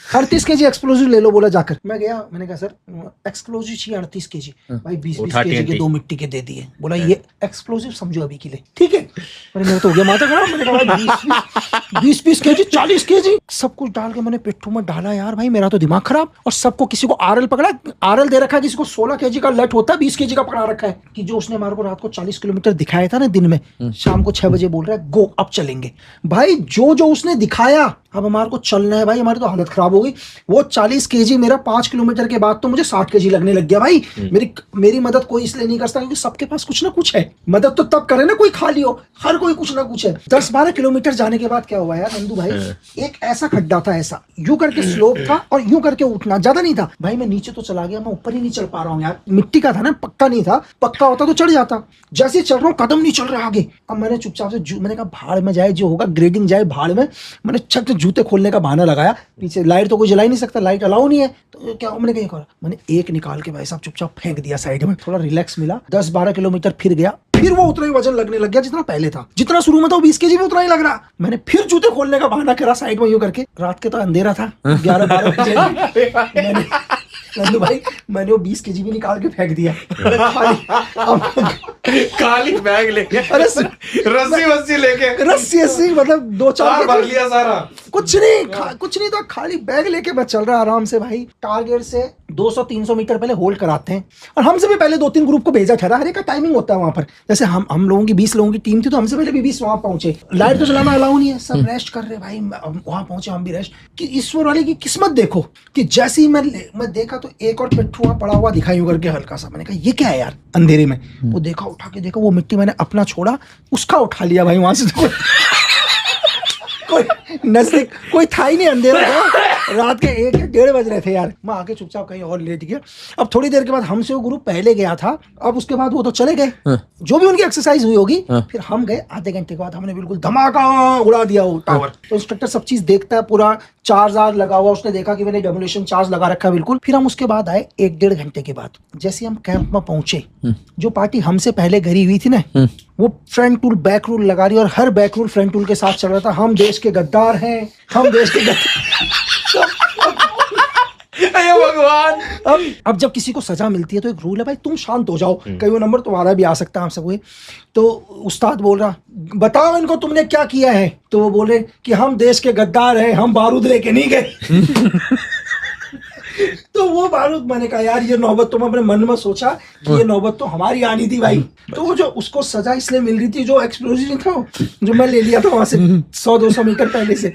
38 kg explosive ले लो बोला जाकर। मैं गया, मैंने कहा सर एक्सप्लोजिव चाहिए 38 kg। भाई 20-20 kg के 2 मिट्टी के दे दिए। बोला ये एक्सप्लोजिव समझो अभी के लिए, ठीक है। मेरा तो हो गया माथा खराब। मैंने कहा भाई 20 kg 40 kg सब कुछ डाल के मैंने पिट्ठू में डाला यार। भाई मेरा तो दिमाग खराब। और सबको, किसी को आरएल पकड़ा, आरएल दे रखा है, किसी को 16 kg का लट होता है, 20 kg का पकड़ा रखा है। कि जो उसने हमारे को रात को 40 किलोमीटर दिखाया था ना दिन में, शाम को 6 बजे बोल रहा है गो अब चलेंगे। भाई जो जो उसने दिखाया, अब हमारे को चलना है भाई। हमारी तो हालत खराब हो गई। वो 40 kg मेरा 5 किलोमीटर के बाद तो मुझे 60 kg लगने लग गया भाई। मेरी मदद कोई इसलिए नहीं करता क्योंकि सबके पास कुछ ना कुछ है। मदद तो तब करे ना कोई खाली हो, हर कोई कुछ ना कुछ है। 10-12 किलोमीटर जाने के बाद क्या हुआ यार नंदू भाई, एक ऐसा खड्डा था, ऐसा यूं करके स्लोप था और यूं करके उठना, ज्यादा नहीं था भाई। मैं नीचे तो चला गया, मैं ऊपर ही नहीं चल पा रहा हूँ यार। मिट्टी का था ना, पक्का नहीं था। पक्का होता तो चढ़ जाता। जैसे चल रहा हूँ कदम नहीं चल रहा आगे। अब मैंने चुपचाप से मैंने कहा भाड़ में जाए जो होगा, ग्रेडिंग जाए भाड़ में। मैंने छट जूते खोलने का बहाना लगाया। पीछे लाइट तो कोई जला ही नहीं सकता, लाइट अलाउ नहीं है। तो क्या मैंने कहीं करा, मैंने एक निकाल के भाई साहब चुपचाप फेंक दिया साइड में। थोड़ा रिलैक्स मिला। 10-12 किलोमीटर फिर गया, फिर वो उतना ही वजन लगने लग गया जितना पहले था। जितना शुरू में था 20 kg भी उतना ही लग रहा। मैंने फिर जूते खोलने का बहाना करा साइड में यूं करके। रात के तो अंधेरा था, 11-12 बजे। नंदू भाई मैंने वो 20 kg भी निकाल के फेंक दिया। खाली बैग लेके, रस्सी लेके, रस्सी मतलब 2-4 भर लिया सारा। कुछ नहीं था, खाली बैग लेके मैं चल रहा आराम से भाई। टारगेट से 200-300 मीटर पहले होल्ड कराते हैं। और हमसे भी पहले 2-3 ग्रुप को भेजा था। हर एक का टाइमिंग होता है वहां पर। जैसे हम लोगों की 20 लोगों की टीम थी, तो हमसे पहले भी 20 वहां पहुंचे। लाइट तो चलाना अलाउ नहीं है, सब रेस्ट कर रहे भाई। वहां पहुंचे हम भी रेस्ट। कि ईश्वर वाले की किस्मत देखो कि जैसे ही मैं देखा तो एक और पिट्ठू वहां पड़ा हुआ दिखाई करके हल्का सा। मैंने कहा ये क्या है यार अंधेरे में। वो देखा, उठा के देखा, वो मिट्टी मैंने अपना छोड़ा, उसका उठा लिया भाई वहां से। कोई नजदीक कोई था ही नहीं, अंधेरा था। रात के 1-1:30 बज रहे थे यार। मैं आके चुपचाप कहीं और लेट गया। अब थोड़ी देर के बाद हमसे वो ग्रुप पहले गया था। अब उसके बाद वो तो चले गए, जो भी उनकी एक्सरसाइज हुई होगी। फिर हम गए आधे घंटे के बाद। हमने बिल्कुल धमाका उड़ा दिया वो टावर। तो इंस्ट्रक्टर सब चीज देखता है, पूरा चार्ज लगा हुआ। उसने देखा कि मैंने डेमोलेशन चार्ज लगा रखा है बिल्कुल। फिर हम उसके बाद आए 1-1.5 घंटे के बाद। जैसे हम कैंप में पहुंचे, जो पार्टी हमसे पहले घरी हुई थी ना, वो फ्रंट टूल बैक रूल लगा रही, और her back rule front tool के साथ चल रहा था। हम देश के गद्दार हैं, हम देश के भगवान। अब जब किसी को सजा मिलती है तो एक रूल है भाई, तुम शांत हो जाओ। कई वो नंबर तुम्हारा भी आ सकता है हम सब। तो उस्ताद बोल रहा, बताओ इनको तुमने क्या किया है। तो वो बोले कि हम देश के गद्दार हैं, हम बारूद लेके नहीं गए। तो वो बारूद, मैंने कहा यार ये नौबत, तुम अपने मन में सोचा कि ये नौबत तो हमारी आनी थी भाई। तो वो जो उसको सजा इसलिए मिल रही थी, जो एक्सप्लोजिव था जो मैं ले लिया था वहां से 100-200 मीटर पहले से।